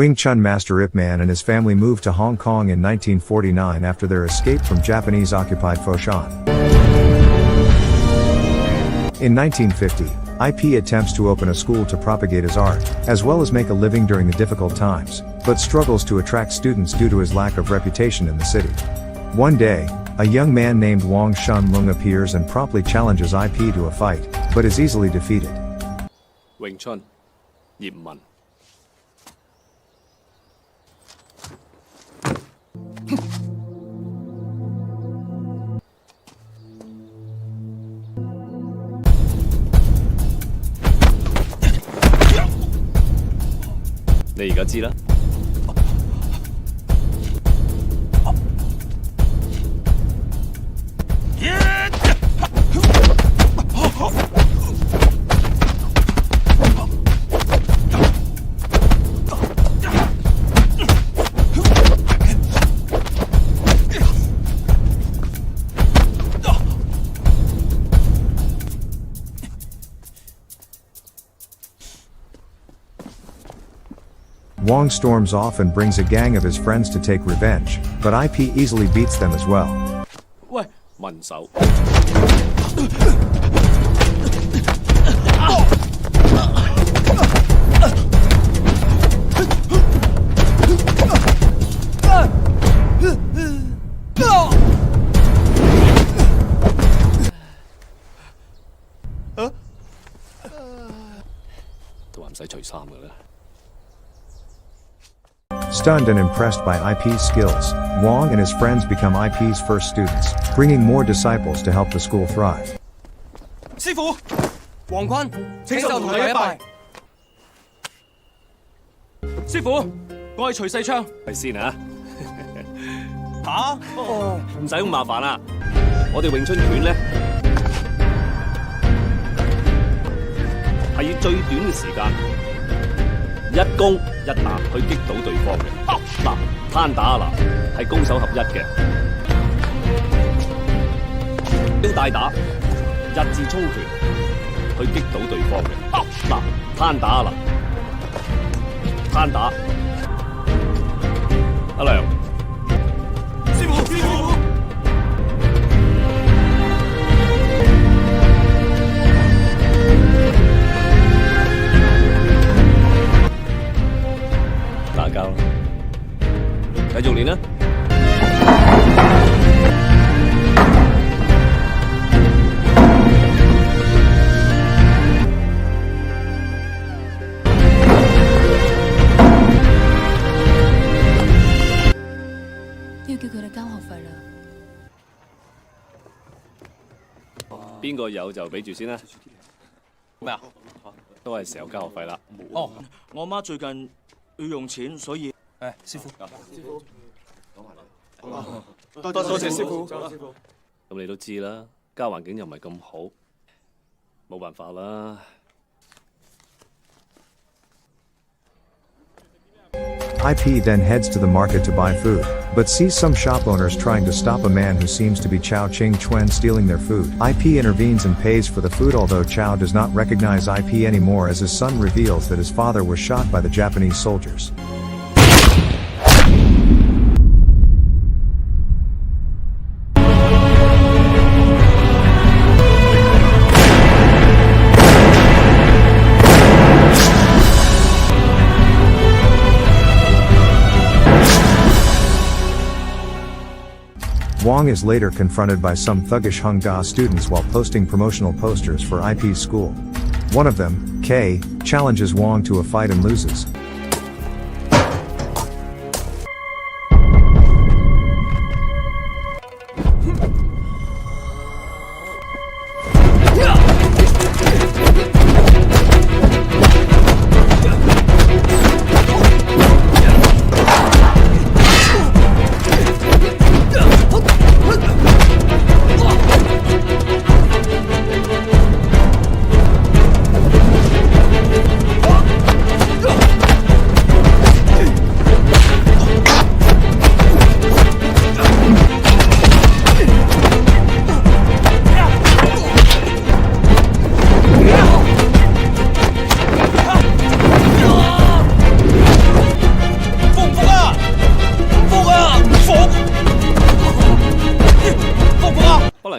Wing Chun master Ip Man and his family moved to Hong Kong in 1949 after their escape from Japanese-occupied Foshan. In 1950, IP attempts to open a school to propagate his art, as well as make a living during the difficult times, but struggles to attract students due to his lack of reputation in the city. One day, a young man named Wang Shunlung appears and promptly challenges IP to a fight, but is easily defeated. Wing Chun, 葉問。你而家知啦。Wang storms off and brings a gang of his friends to take revenge, but IP easily beats them as well. 喂，問手。都話唔使除衫㗎啦。Stunned and impressed by IP's skills, Wang and his friends become IP's first students, bringing more disciples to help the school thrive. 師傅，王坤，請受同你一拜。師傅，我係徐世昌。係先啊！嚇？唔使咁麻煩啦，我哋詠春拳咧係要最短嘅時間。 一攻一打去擊倒對方嘅，嗱攤打嗱係攻守合一嘅，腰帶打一字衝拳去擊倒對方嘅，嗱攤打嗱攤打，阿良，師傅。 打交啦，繼續練啦。要叫佢哋交學費啦。邊個有就俾住先啦。咩啊？都係時候交學費啦。哦，我媽最近。 要用錢，所以誒，師傅，多謝師傅。咁你都知啦，家環境又唔係咁好，冇辦法啦。IP then heads to the market to buy food, but sees some shop owners trying to stop a man who seems to be Chao Ching Chuen stealing their food. IP intervenes and pays for the food, although Chao does not recognize IP anymore as his son reveals that his father was shot by the Japanese soldiers. Wang is later confronted by some thuggish Hung Ga students while posting promotional posters for IP's school. One of them, K, challenges Wang to a fight and loses.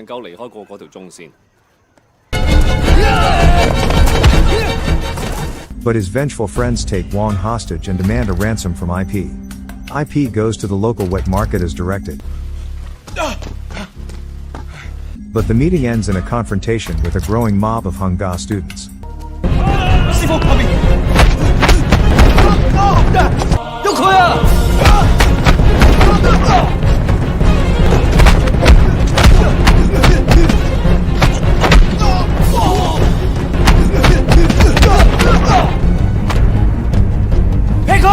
能夠離開過嗰條中線。But his vengeful friends take Wong hostage and demand a ransom from IP. IP goes to the local wet market as directed. But the meeting ends in a confrontation with a growing mob of Hung Ga students. 師傅後面，喐佢啊！劈佢！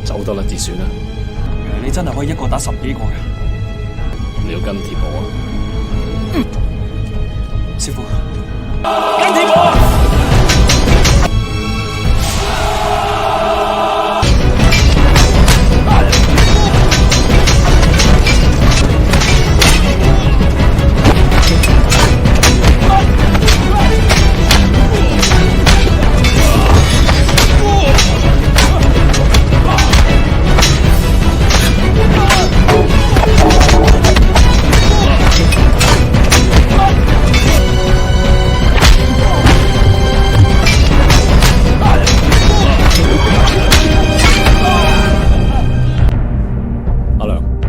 走得啦，至算啦。你真係可以一個打10幾個嘅。你要跟貼我啊？師傅，跟貼我啊！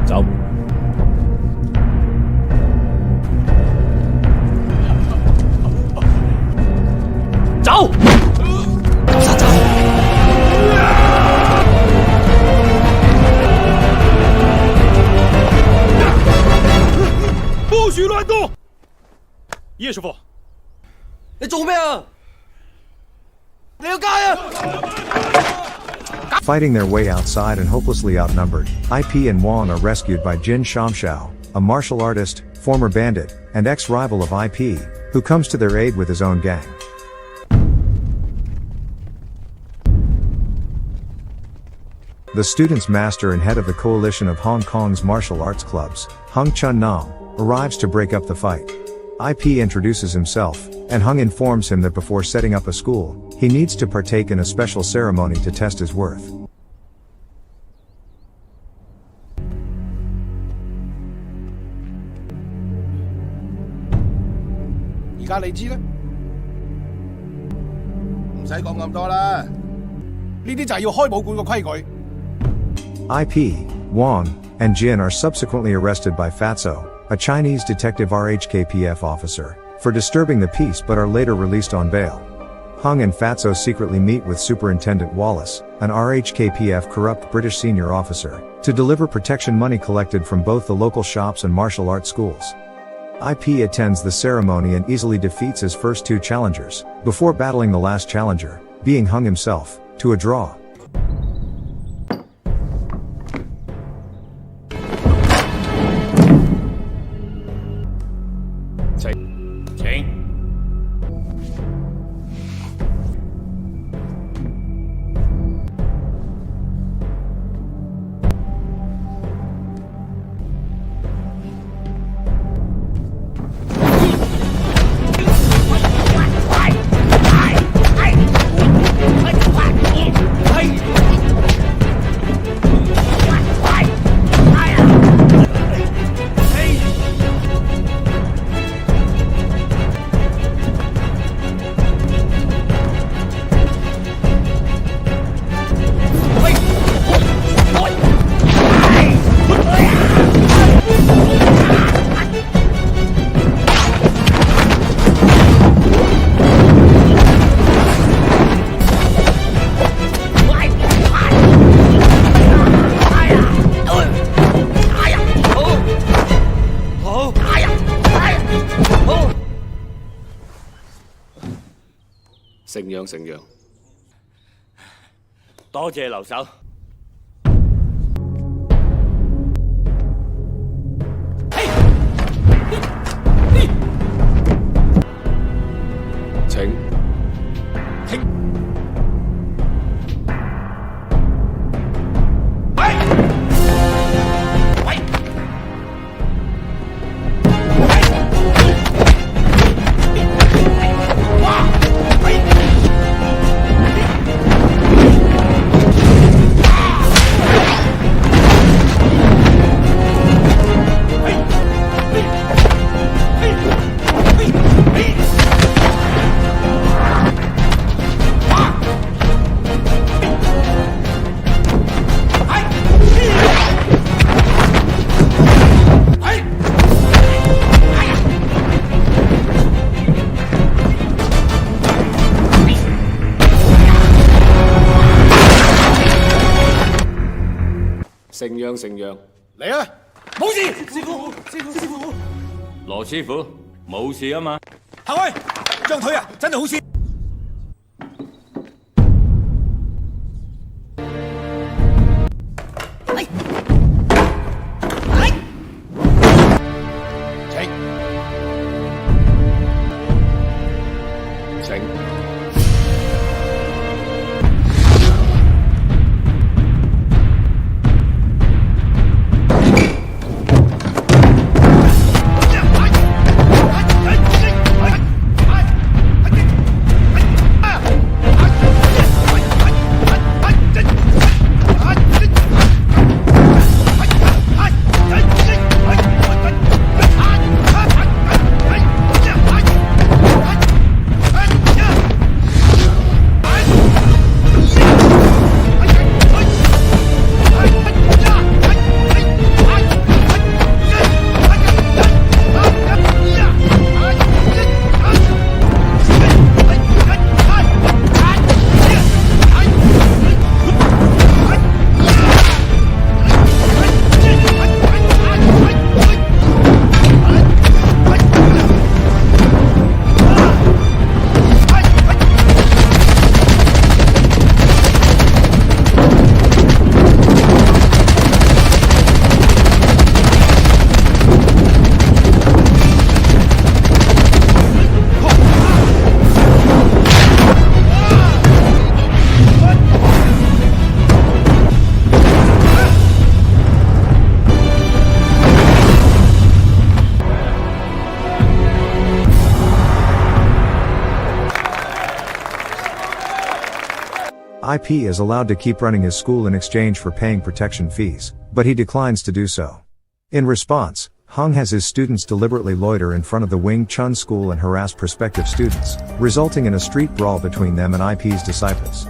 走！走！不许乱动！叶师傅，你做咩啊？你要街啊！ Fighting their way outside and hopelessly outnumbered, IP and Wong are rescued by Jin Shamshao, a martial artist, former bandit, and ex-rival of IP, who comes to their aid with his own gang. The student's master and head of the coalition of Hong Kong's martial arts clubs, Hung Chun Nam, arrives to break up the fight. IP introduces himself, and Hung informs him that before setting up a school, he needs to partake in a special ceremony to test his worth. 而家你知啦，唔使講咁多啦。呢啲就係要開武館嘅規矩。IP, Wang, and Jin are subsequently arrested by Fatso, a Chinese detective RHKPF officer, for disturbing the peace but are later released on bail. Hung and Fatso secretly meet with Superintendent Wallace, an RHKPF corrupt British senior officer, to deliver protection money collected from both the local shops and martial arts schools. IP attends the ceremony and easily defeats his first two challengers, before battling the last challenger, being Hung himself, to a draw.承讓承讓，多謝留守。請。承讓承讓，嚟啊！冇事，師傅，羅師傅冇事啊嘛。行開，張腿啊，真係好似。請。IP is allowed to keep running his school in exchange for paying protection fees, but he declines to do so. In response, Hung has his students deliberately loiter in front of the Wing Chun school and harass prospective students, resulting in a street brawl between them and IP's disciples.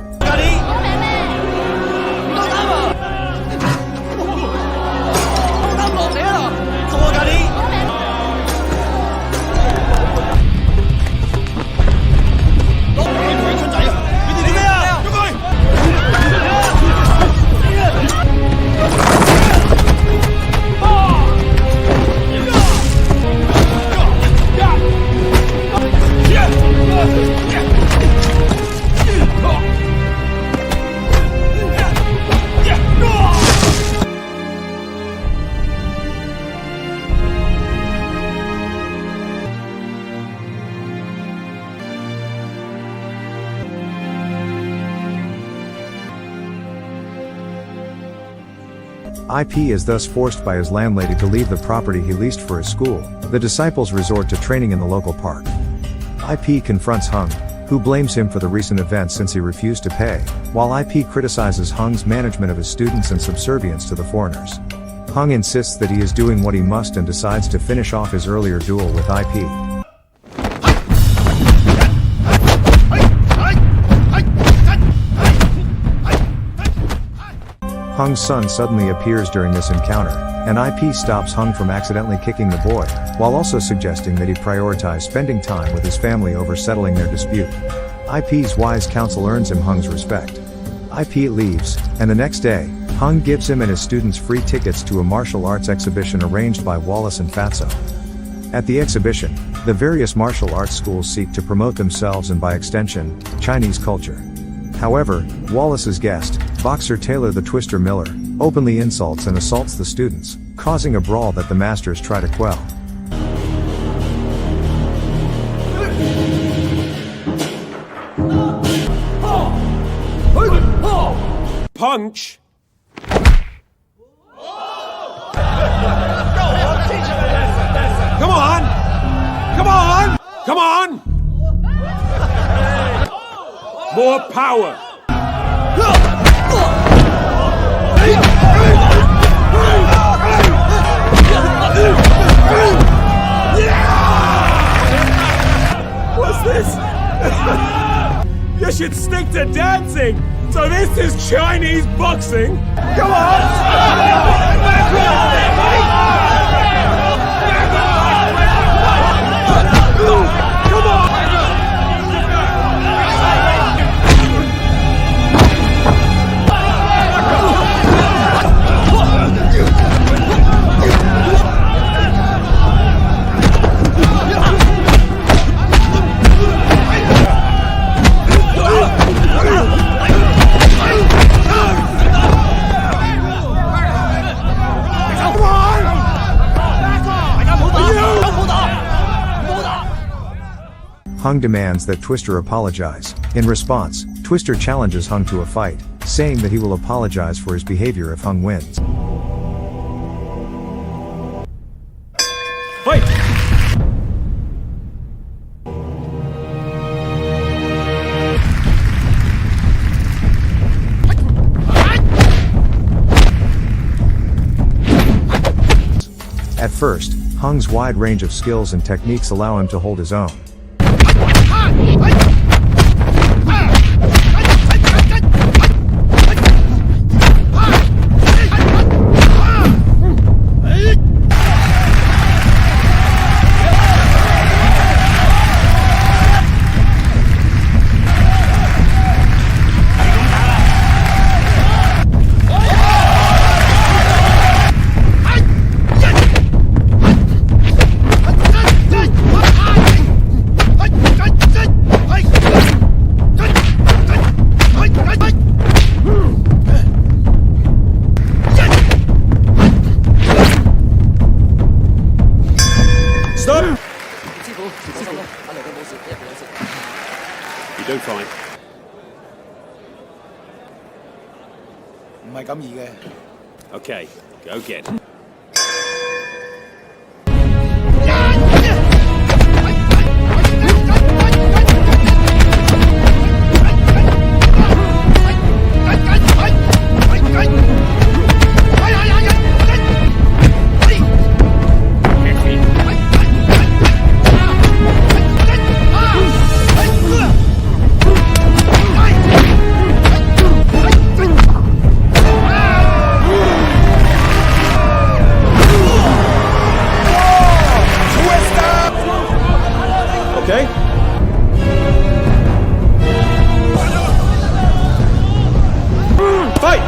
IP is thus forced by his landlady to leave the property he leased for his school. The disciples resort to training in the local park. IP confronts Hung, who blames him for the recent events since he refused to pay, while IP criticizes Hung's management of his students and subservience to the foreigners. Hung insists that he is doing what he must and decides to finish off his earlier duel with IP. Hung's son suddenly appears during this encounter, and IP stops Hung from accidentally kicking the boy, while also suggesting that he prioritize spending time with his family over settling their dispute. IP's wise counsel earns him Hung's respect. IP leaves, and the next day, Hung gives him and his students free tickets to a martial arts exhibition arranged by Wallace and Fatso. At the exhibition, the various martial arts schools seek to promote themselves and by extension, Chinese culture. However, Wallace's guest, boxer Taylor the Twister Miller, openly insults and assaults the students, causing a brawl that the masters try to quell. Punch! Come on! Come on! Come on! More power! What's this? You should stick to dancing! So this is Chinese boxing? Come on! Come on! Hung demands that Twister apologize. In response, Twister challenges Hung to a fight, saying that he will apologize for his behavior if Hung wins. Fight! At first, Hung's wide range of skills and techniques allow him to hold his own. You don't fight. 唔係咁易嘅。 Okay, go get. Okay? Fight!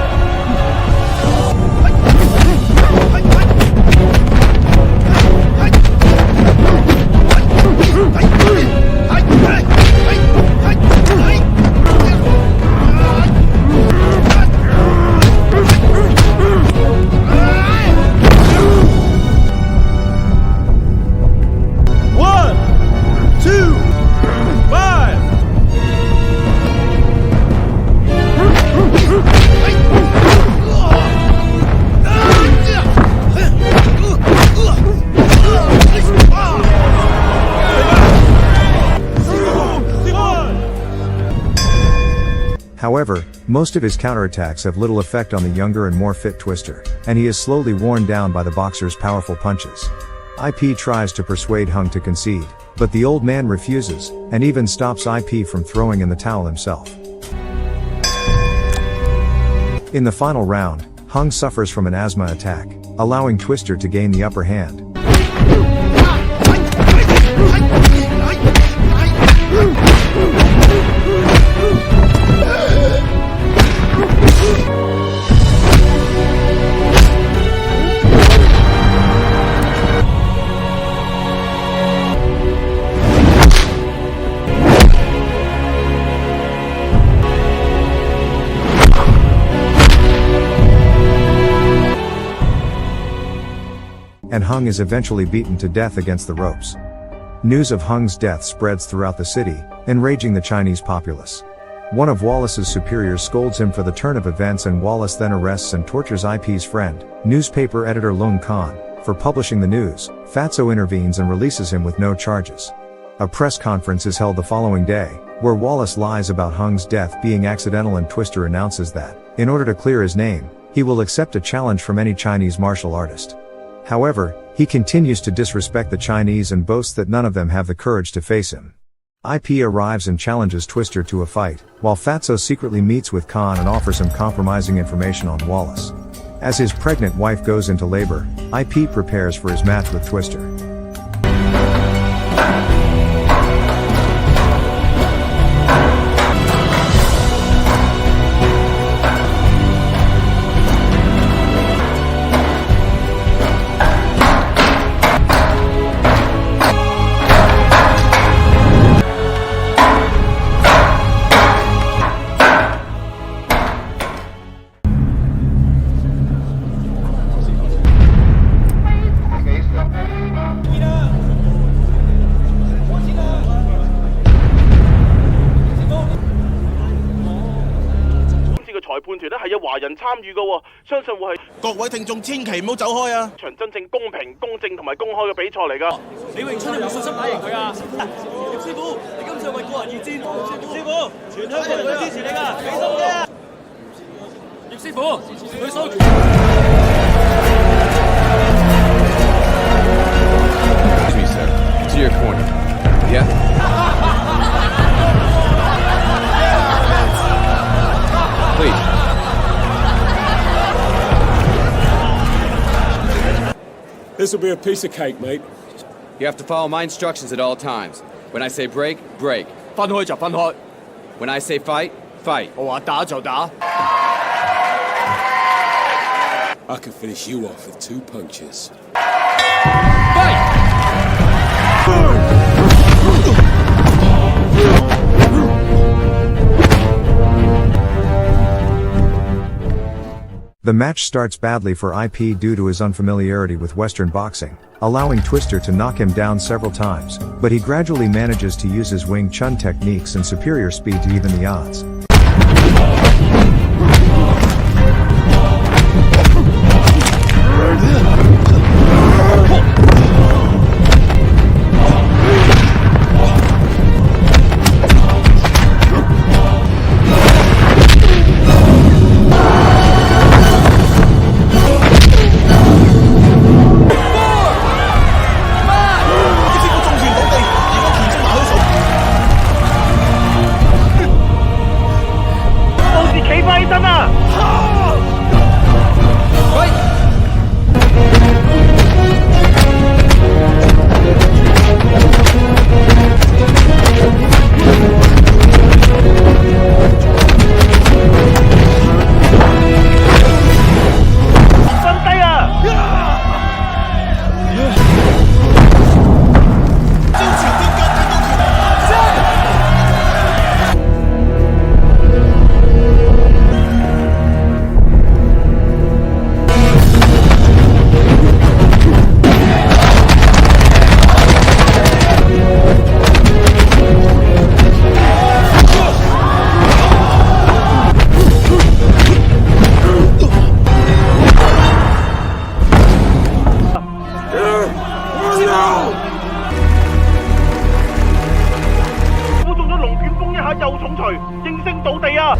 Fight! However, most of his counterattacks have little effect on the younger and more fit Twister, and he is slowly worn down by the boxer's powerful punches. IP tries to persuade Hung to concede, but the old man refuses, and even stops IP from throwing in the towel himself. In the final round, Hung suffers from an asthma attack, allowing Twister to gain the upper hand. And Hung is eventually beaten to death against the ropes. News of Hung's death spreads throughout the city, enraging the Chinese populace. One of Wallace's superiors scolds him for the turn of events, and Wallace then arrests and tortures IP's friend, newspaper editor Lung Khan, for publishing the news. Fatso intervenes and releases him with no charges. A press conference is held the following day, where Wallace lies about Hung's death being accidental, and Twister announces that, in order to clear his name, he will accept a challenge from any Chinese martial artist. However, he continues to disrespect the Chinese and boasts that none of them have the courage to face him. IP arrives and challenges Twister to a fight, while Fatso secretly meets with Khan and offers him compromising information on Wallace. As his pregnant wife goes into labor, IP prepares for his match with Twister.各位聽眾千祈唔好走開啊！場真正公平、公正同埋公開嘅比賽嚟㗎。李詠春有冇信心打贏佢啊？葉師傅，你今次係為個人而戰。師傅，全香港人都支持你㗎，俾心機啊！葉師傅，對手。Excuse me, sir. To your corner. Yeah? Please. This'll be a piece of cake, mate. You have to follow my instructions at all times. When I say break, break. 分開就分開。When I say fight, fight. 我話打就打。I can finish you off with 2 punches. Fight! The match starts badly for IP due to his unfamiliarity with Western boxing, allowing Twister to knock him down several times, but he gradually manages to use his Wing Chun techniques and superior speed to even the odds. 就重錘，應聲倒地啊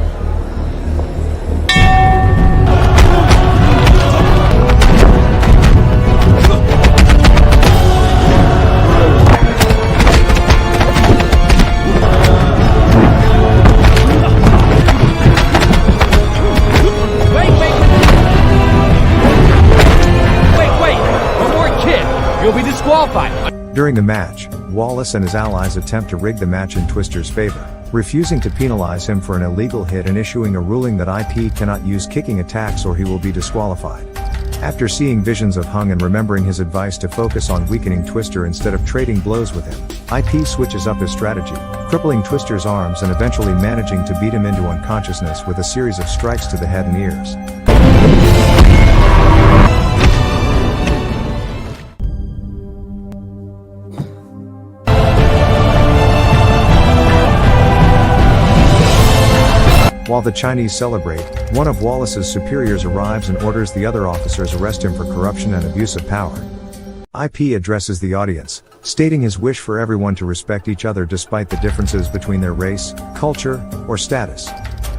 ！You'll be disqualified. During the match, Wallace and his allies attempt to rig the match in Twister's favor, refusing to penalize him for an illegal hit and issuing a ruling that IP cannot use kicking attacks or he will be disqualified. After seeing visions of Hung and remembering his advice to focus on weakening Twister instead of trading blows with him, IP switches up his strategy, crippling Twister's arms and eventually managing to beat him into unconsciousness with a series of strikes to the head and ears. While the Chinese celebrate, one of Wallace's superiors arrives and orders the other officers arrest him for corruption and abuse of power. IP addresses the audience, stating his wish for everyone to respect each other despite the differences between their race, culture, or status.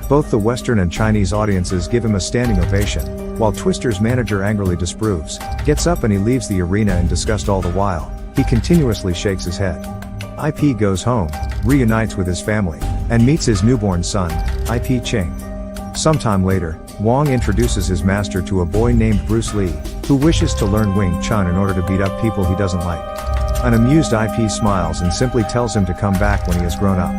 Both the Western and Chinese audiences give him a standing ovation, while Twister's manager angrily disapproves, gets up and he leaves the arena in disgust all the while. He continuously shakes his head. IP goes home, reunites with his family, and meets his newborn son, IP Ching. Sometime later, Wong introduces his master to a boy named Bruce Lee, who wishes to learn Wing Chun in order to beat up people he doesn't like. An amused IP smiles and simply tells him to come back when he has grown up.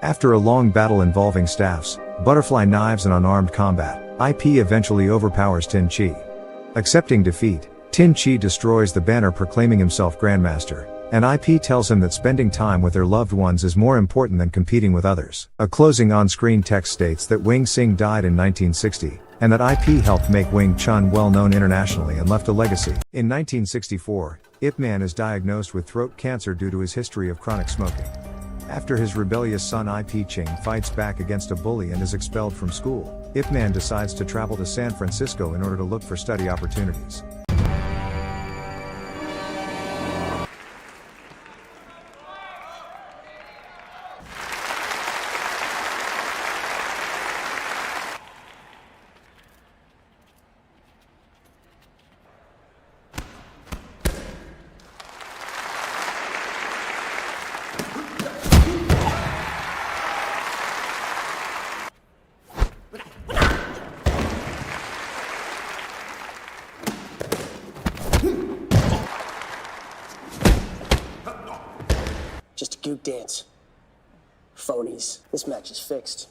After a long battle involving staffs, butterfly knives and unarmed combat, IP eventually overpowers Tin Chi. Accepting defeat, Tin Chi destroys the banner proclaiming himself Grandmaster, and IP tells him that spending time with their loved ones is more important than competing with others. A closing on-screen text states that Wing Sing died in 1960, and that IP helped make Wing Chun well known internationally and left a legacy. In 1964, Ip Man is diagnosed with throat cancer due to his history of chronic smoking. After his rebellious son IP Ching fights back against a bully and is expelled from school, Ip Man decides to travel to San Francisco in order to look for study opportunities. Just a gook dance. Phonies. This match is fixed.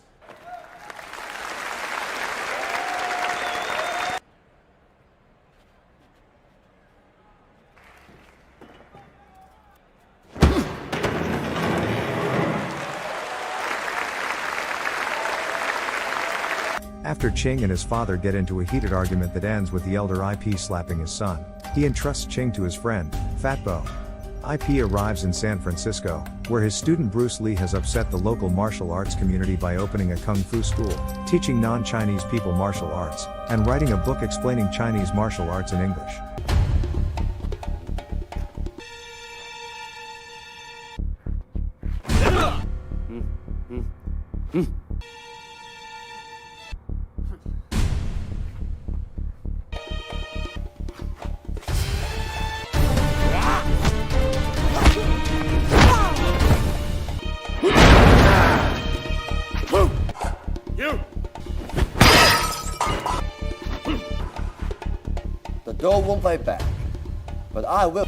After Ching and his father get into a heated argument that ends with the elder IP slapping his son, he entrusts Ching to his friend, Fat Bo. IP arrives in San Francisco, where his student Bruce Lee has upset the local martial arts community by opening a kung fu school, teaching non-Chinese people martial arts, and writing a book explaining Chinese martial arts in English. The door won't fight back, but I will.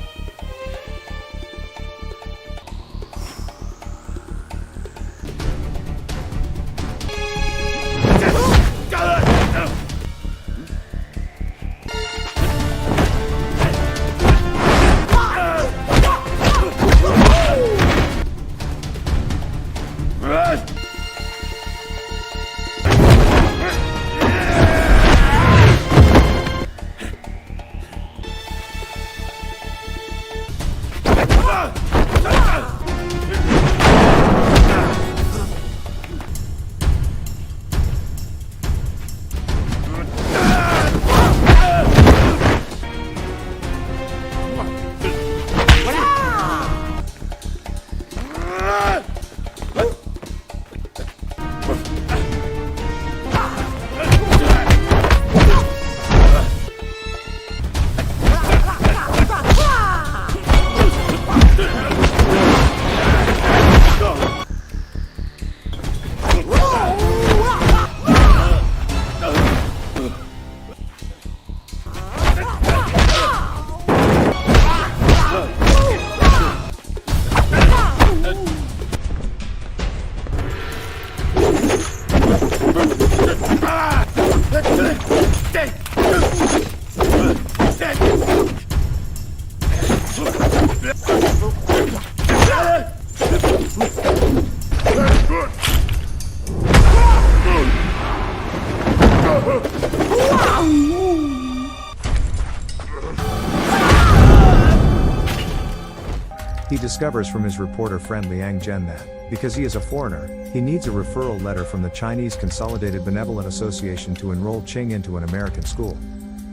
He discovers from his reporter friend Liang Zhen that, because he is a foreigner, he needs a referral letter from the Chinese Consolidated Benevolent Association to enroll Qing into an American school.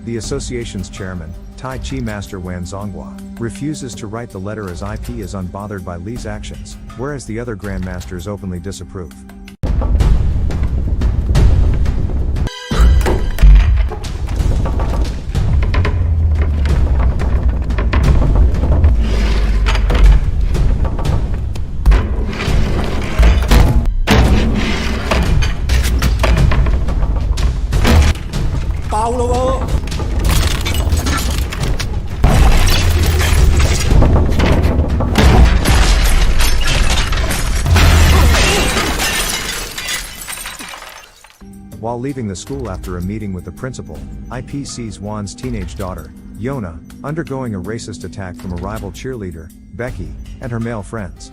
The association's chairman, Tai Chi Master Wan Zonghua, refuses to write the letter as IP is unbothered by Li's actions, whereas the other grandmasters openly disapprove. While leaving the school after a meeting with the principal, IP sees Wan's teenage daughter, Yona, undergoing a racist attack from a rival cheerleader, Becky, and her male friends.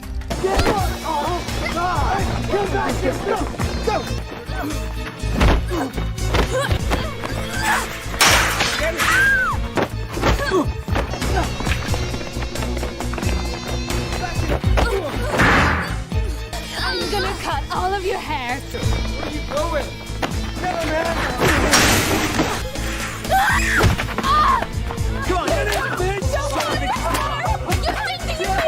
I'm gonna cut all of your hair. Where are you going? Get him, man! Come on, get him, bitch! You think that you can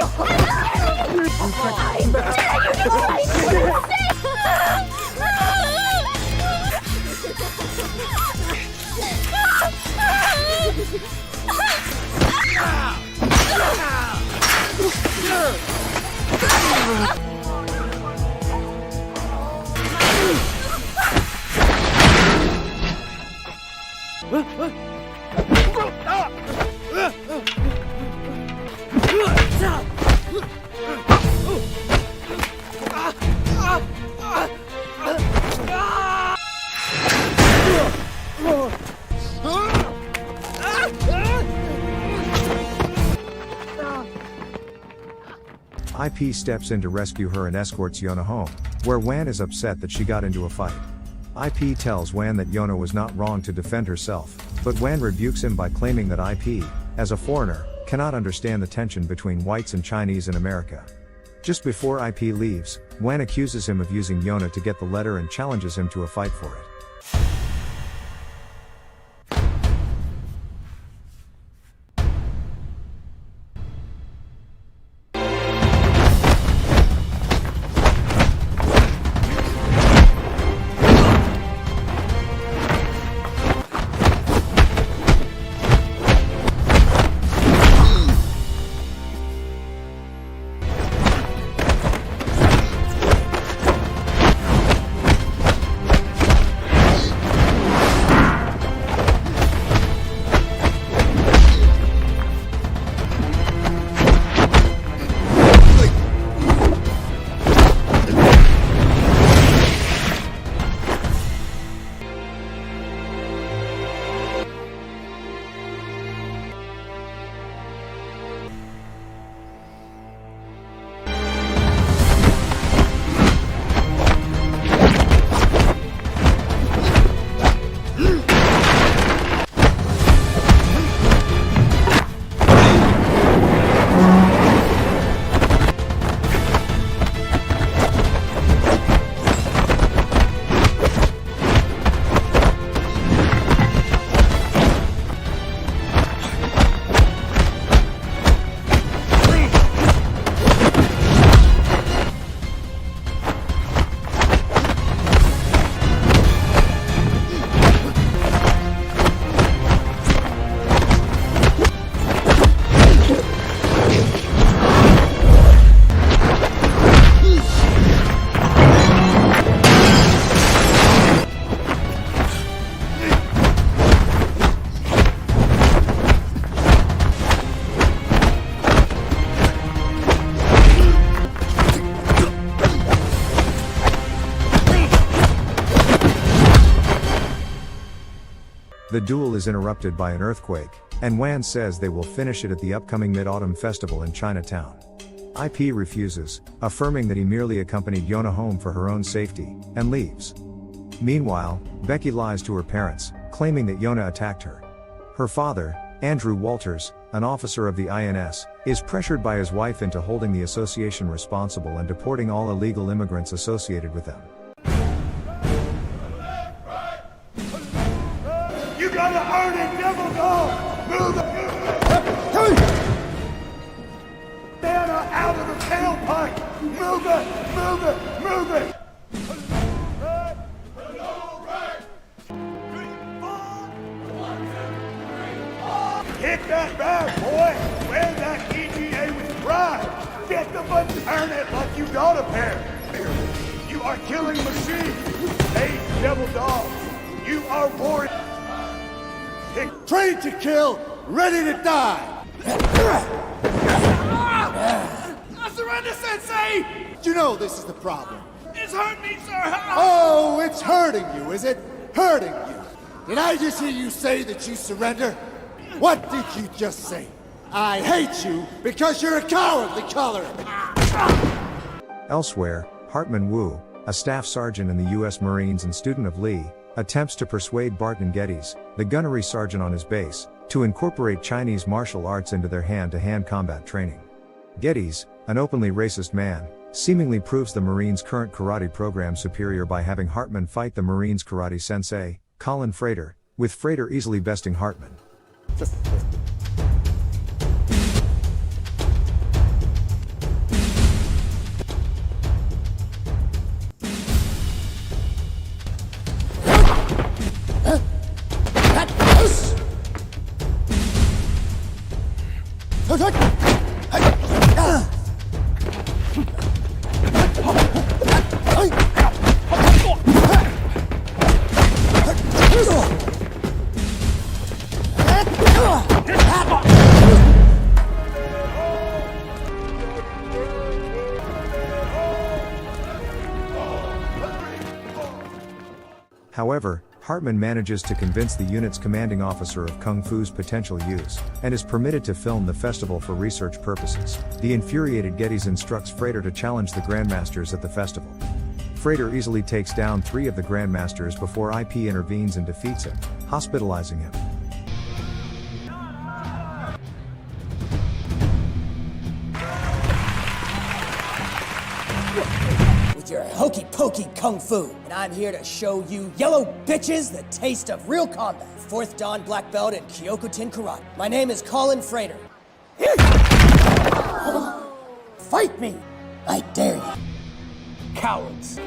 IP steps in to rescue her and escorts Yona home, where Wan is upset that she got into a fight. IP tells Wan that Yona was not wrong to defend herself, but Wan rebukes him by claiming that IP, as a foreigner, cannot understand the tension between whites and Chinese in America. Just before IP leaves, Wan accuses him of using Yona to get the letter and challenges him to a fight for it. The duel is interrupted by an earthquake, and Wan says they will finish it at the upcoming Mid-Autumn Festival in Chinatown. IP refuses, affirming that he merely accompanied Yona home for her own safety, and leaves. Meanwhile, Becky lies to her parents, claiming that Yona attacked her. Her father, Andrew Walters, an officer of the INS, is pressured by his wife into holding the association responsible and deporting all illegal immigrants associated with them. You gotta earn it, devil dog! Move it! Banner out of the tailpipe! Move it! Move it! Move it! Hit that bag, boy! Wear that EGA with pride! Get the button, earn it like you got a pair! You are killing machines! Hey, devil dog! You are warrior! Trained to kill, ready to die! I surrender, Sensei! You know this is the problem. It's hurt me, sir! Oh, it's hurting you, is it? Hurting you. Did I just hear you say that you surrender? What did you just say? I hate you because you're a cowardly color. Elsewhere, Hartman Wu, a staff sergeant in the U.S. Marines and student of Lee, attempts to persuade Barton Geddes, the gunnery sergeant on his base, to incorporate Chinese martial arts into their hand-to-hand combat training. Geddes, an openly racist man, seemingly proves the Marines' current karate program superior by having Hartman fight the Marines' karate sensei, Colin Frater, with Frater easily besting Hartman. However, Hartman manages to convince the unit's commanding officer of Kung Fu's potential use, and is permitted to film the festival for research purposes. The infuriated Geddes instructs Frater to challenge the Grandmasters at the festival. Frater easily takes down 3 of the Grandmasters before IP intervenes and defeats him, hospitalizing him. Your hokey pokey kung fu, and I'm here to show you yellow bitches the taste of real combat. 4th Dan black belt in Kyokutin karate. My name is Colin Frater. Fight me! I dare you. Cowards.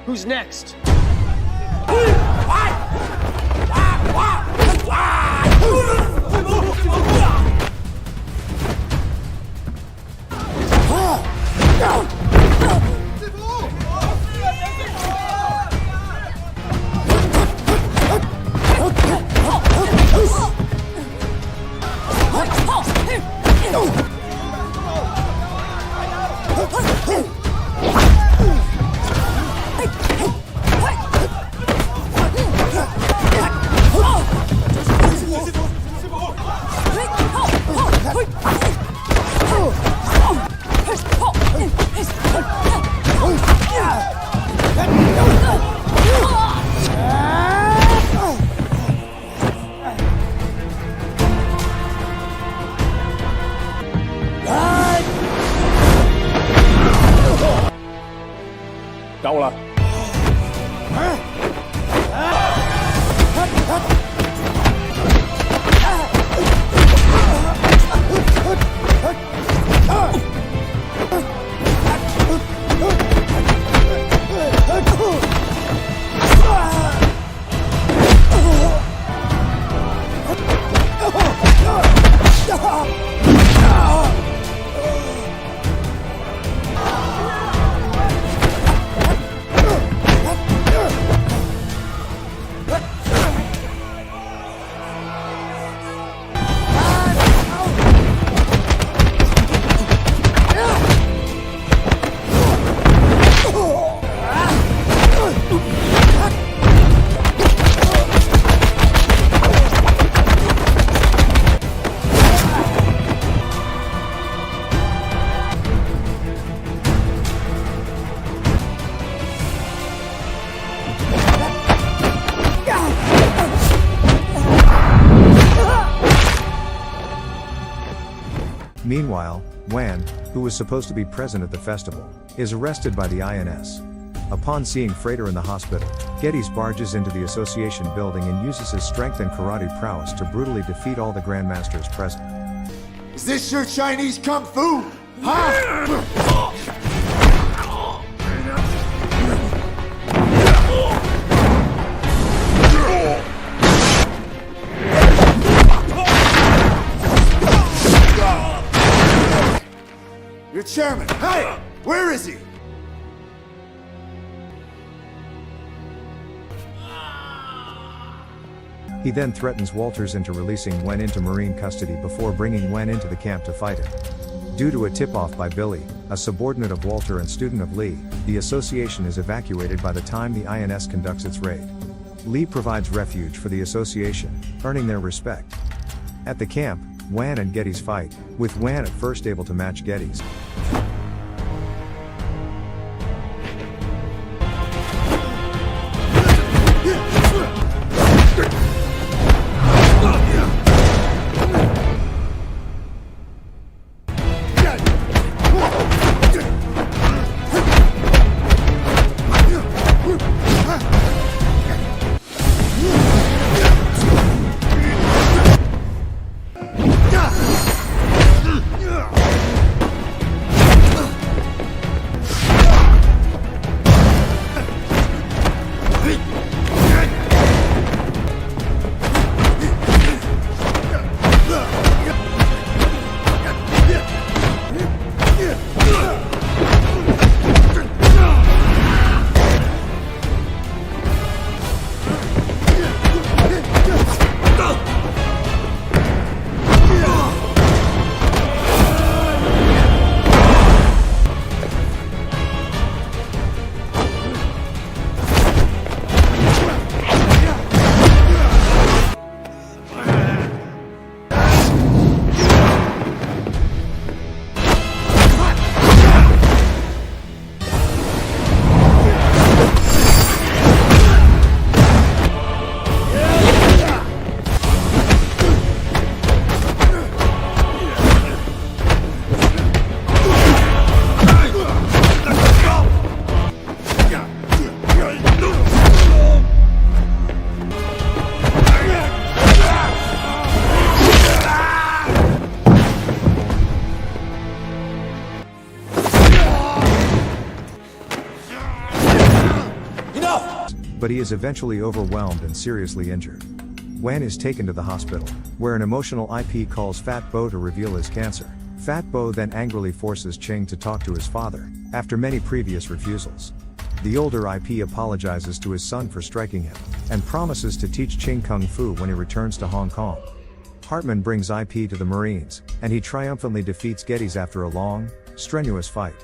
Who's next? Meanwhile, Wan, who was supposed to be present at the festival, is arrested by the INS. Upon seeing Frater in the hospital, Geddes barges into the association building and uses his strength and karate prowess to brutally defeat all the grandmasters present. Is this your Chinese Kung Fu? Huh? Your chairman, hey! Where is he? He then threatens Walters into releasing Wen into Marine custody before bringing Wen into the camp to fight him. Due to a tip-off by Billy, a subordinate of Walter and student of Lee, the association is evacuated by the time the INS conducts its raid. Lee provides refuge for the association, earning their respect. At the camp, Wan and Geddes fight, with Wan at first able to match Geddes. But he is eventually overwhelmed and seriously injured. Wan is taken to the hospital, where an emotional IP calls Fat Bo to reveal his cancer. Fat Bo then angrily forces Ching to talk to his father, after many previous refusals. The older IP apologizes to his son for striking him, and promises to teach Ching Kung Fu when he returns to Hong Kong. Hartman brings IP to the Marines, and he triumphantly defeats Geddes after a long, strenuous fight.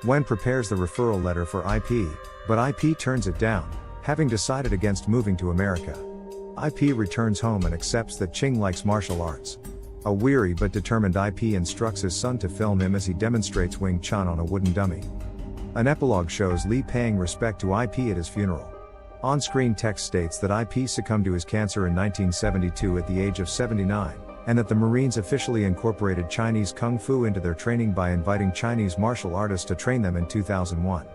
Wen prepares the referral letter for IP, but IP turns it down, having decided against moving to America. IP returns home and accepts that Ching likes martial arts. A weary but determined IP instructs his son to film him as he demonstrates Wing Chun on a wooden dummy. An epilogue shows Lee paying respect to IP at his funeral. On-screen text states that IP succumbed to his cancer in 1972 at the age of 79, and that the Marines officially incorporated Chinese Kung Fu into their training by inviting Chinese martial artists to train them in 2001.